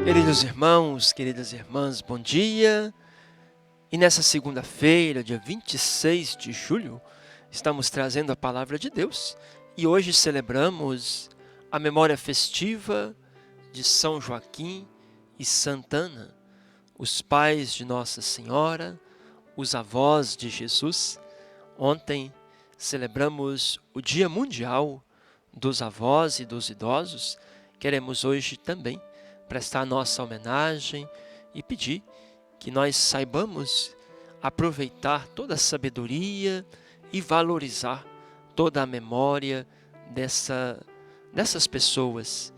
Queridos irmãos, queridas irmãs, bom dia. E nessa segunda-feira, dia 26 de julho, estamos trazendo a palavra de Deus. E hoje celebramos a memória festiva de São Joaquim e Santa Ana, os pais de Nossa Senhora, os avós de Jesus. Ontem celebramos o Dia Mundial dos Avós e dos Idosos. Queremos hoje também prestar nossa homenagem e pedir que nós saibamos aproveitar toda a sabedoria e valorizar toda a memória dessas pessoas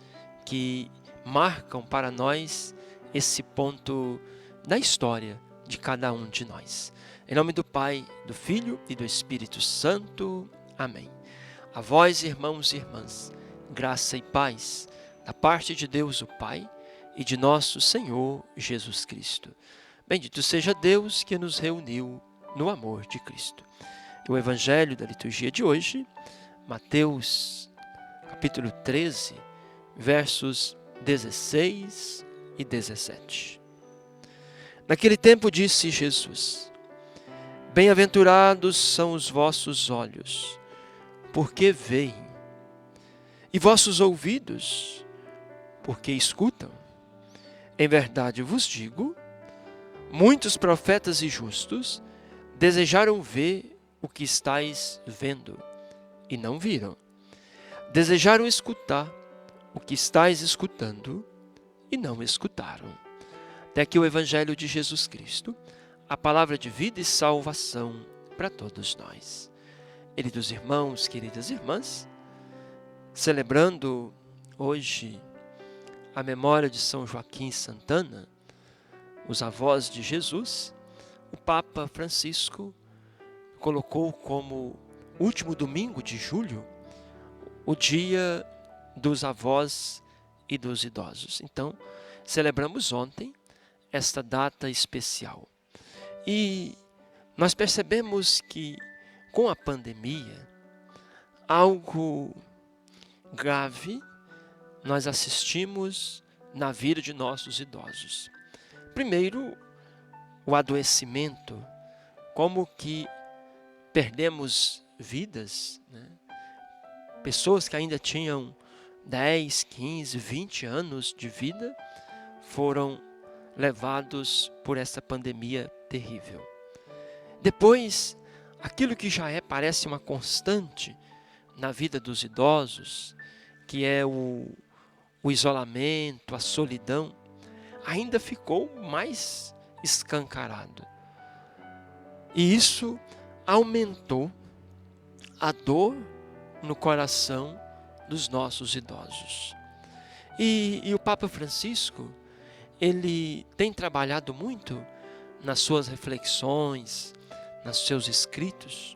que marcam para nós esse ponto da história de cada um de nós. Em nome do Pai, do Filho e do Espírito Santo. Amém. A vós, irmãos e irmãs, graça e paz da parte de Deus o Pai e de nosso Senhor Jesus Cristo. Bendito seja Deus que nos reuniu no amor de Cristo. O Evangelho da liturgia de hoje, Mateus, capítulo 13, versos 16 e 17. Naquele tempo disse Jesus: Bem-aventurados são os vossos olhos, porque veem, e vossos ouvidos, porque escutam. Em verdade vos digo, muitos profetas e justos desejaram ver o que estáis vendo, e não viram. Desejaram escutar o que estáis escutando, e não escutaram. Até aqui o Evangelho de Jesus Cristo, a palavra de vida e salvação para todos nós. Queridos irmãos, queridas irmãs, celebrando hoje a memória de São Joaquim e Santa Ana, os avós de Jesus, o Papa Francisco colocou como último domingo de julho o dia dos avós e dos idosos. Então, celebramos ontem esta data especial. E nós percebemos que com a pandemia, algo grave nós assistimos na vida de nossos idosos. Primeiro, o adoecimento, como que perdemos vidas, né? Pessoas que ainda tinham 10, 15, 20 anos de vida foram levados por essa pandemia terrível. Depois, aquilo que já parece uma constante na vida dos idosos, que é o isolamento, a solidão, ainda ficou mais escancarado. E isso aumentou a dor no coração dos nossos idosos. E o Papa Francisco, ele tem trabalhado muito nas suas reflexões, nos seus escritos,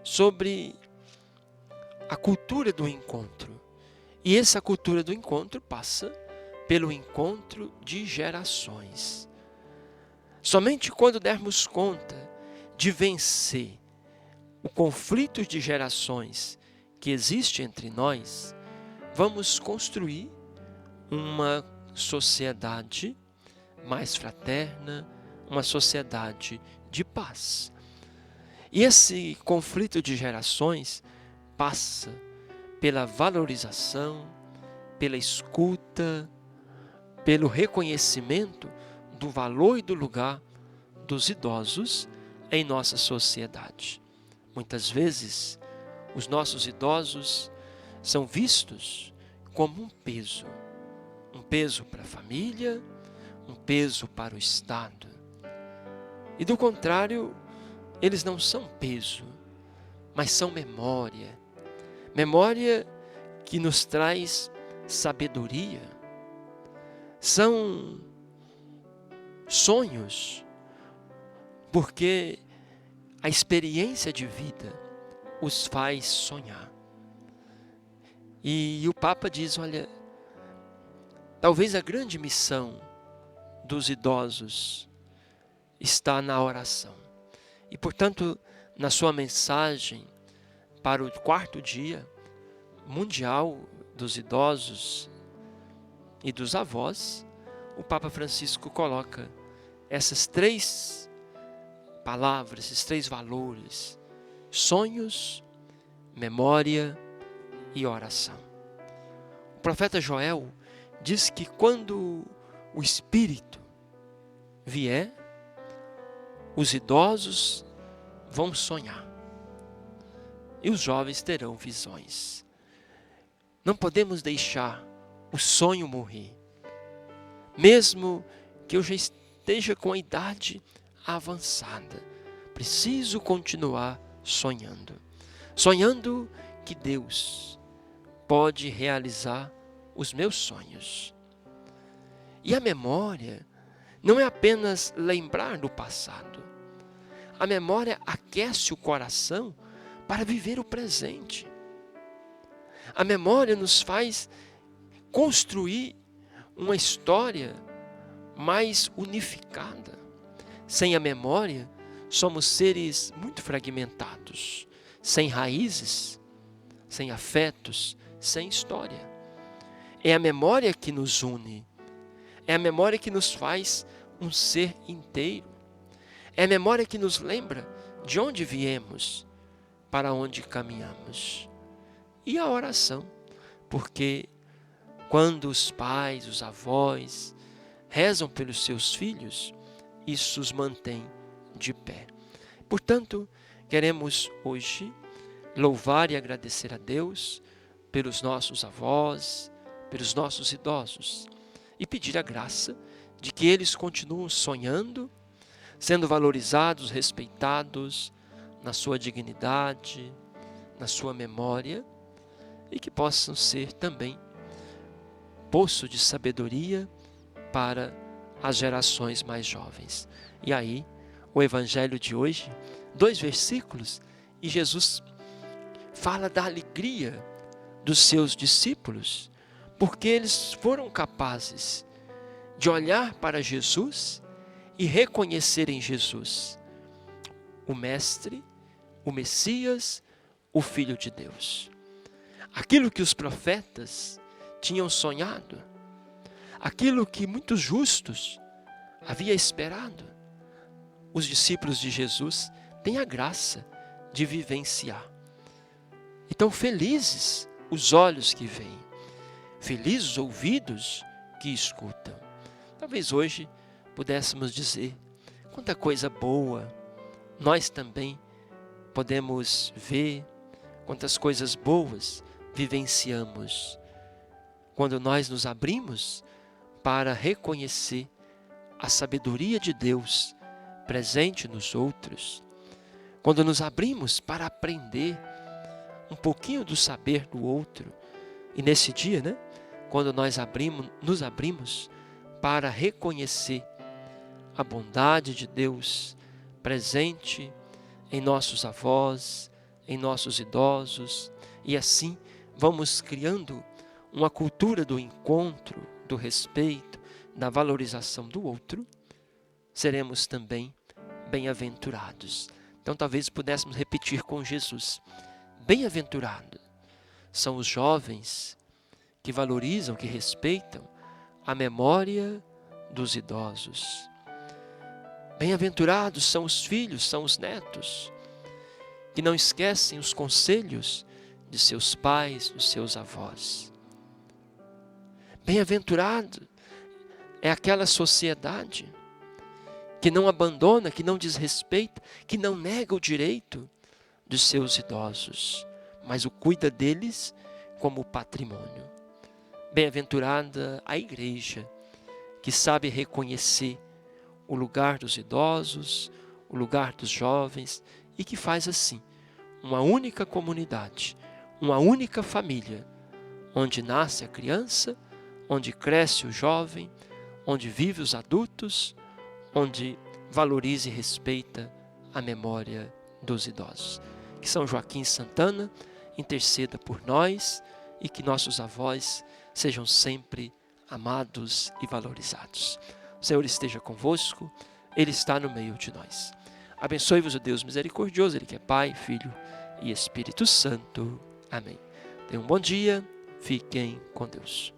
sobre a cultura do encontro. E essa cultura do encontro passa pelo encontro de gerações. Somente quando dermos conta de vencer o conflito de gerações que existe entre nós, vamos construir uma sociedade mais fraterna, uma sociedade de paz. E esse conflito de gerações passa pela valorização, pela escuta, pelo reconhecimento do valor e do lugar dos idosos em nossa sociedade. Muitas vezes, os nossos idosos são vistos como um peso para a família, um peso para o Estado. E do contrário, eles não são peso, mas são memória. Memória que nos traz sabedoria. São sonhos, porque a experiência de vida os faz sonhar. E o Papa diz, olha, talvez a grande missão dos idosos está na oração. E, portanto, na sua mensagem para o 4º dia mundial dos idosos e dos avós, o Papa Francisco coloca essas três palavras, esses três valores: sonhos, memória e oração. O profeta Joel diz que quando o Espírito vier, os idosos vão sonhar e os jovens terão visões. Não podemos deixar o sonho morrer, mesmo que eu já esteja com a idade avançada. Preciso continuar sonhando, sonhando que Deus pode realizar os meus sonhos. E a memória não é apenas lembrar do passado. A memória aquece o coração para viver o presente. A memória nos faz construir uma história mais unificada. Sem a memória, somos seres muito fragmentados, sem raízes, sem afetos, sem história. É a memória que nos une, é a memória que nos faz um ser inteiro. É a memória que nos lembra de onde viemos, para onde caminhamos. E a oração, porque quando os pais, os avós rezam pelos seus filhos, isso os mantém de pé. Portanto, queremos hoje louvar e agradecer a Deus pelos nossos avós, pelos nossos idosos, e pedir a graça de que eles continuem sonhando, sendo valorizados, respeitados na sua dignidade, na sua memória, e que possam ser também poço de sabedoria para as gerações mais jovens. E aí, o evangelho de hoje, 2 versículos, e Jesus fala da alegria dos seus discípulos, porque eles foram capazes de olhar para Jesus e reconhecer em Jesus o Mestre, o Messias, o Filho de Deus. Aquilo que os profetas tinham sonhado, aquilo que muitos justos haviam esperado, os discípulos de Jesus têm a graça de vivenciar. Então, felizes os olhos que veem, felizes os ouvidos que escutam. Talvez hoje pudéssemos dizer quanta coisa boa nós também podemos ver, quantas coisas boas vivenciamos quando nós nos abrimos para reconhecer a sabedoria de Deus presente nos outros, quando nos abrimos para aprender um pouquinho do saber do outro. E nesse dia, quando nós nos abrimos para reconhecer a bondade de Deus presente em nossos avós, em nossos idosos, e assim vamos criando uma cultura do encontro, do respeito, da valorização do outro, seremos também bem-aventurados. Então talvez pudéssemos repetir com Jesus: bem-aventurados são os jovens que valorizam, que respeitam a memória dos idosos. Bem-aventurados são os filhos, são os netos, que não esquecem os conselhos de seus pais, dos seus avós. Bem-aventurado é aquela sociedade que não abandona, que não desrespeita, que não nega o direito dos seus idosos, mas o cuida deles como patrimônio. Bem-aventurada a igreja que sabe reconhecer o lugar dos idosos, o lugar dos jovens, e que faz assim uma única comunidade, uma única família, onde nasce a criança, onde cresce o jovem, onde vive os adultos, onde valoriza e respeita a memória dos idosos. Que São Joaquim Santana interceda por nós e que nossos avós sejam sempre amados e valorizados. O Senhor esteja convosco, Ele está no meio de nós. Abençoe-vos o Deus misericordioso, Ele que é Pai, Filho e Espírito Santo. Amém. Tenham um bom dia, fiquem com Deus.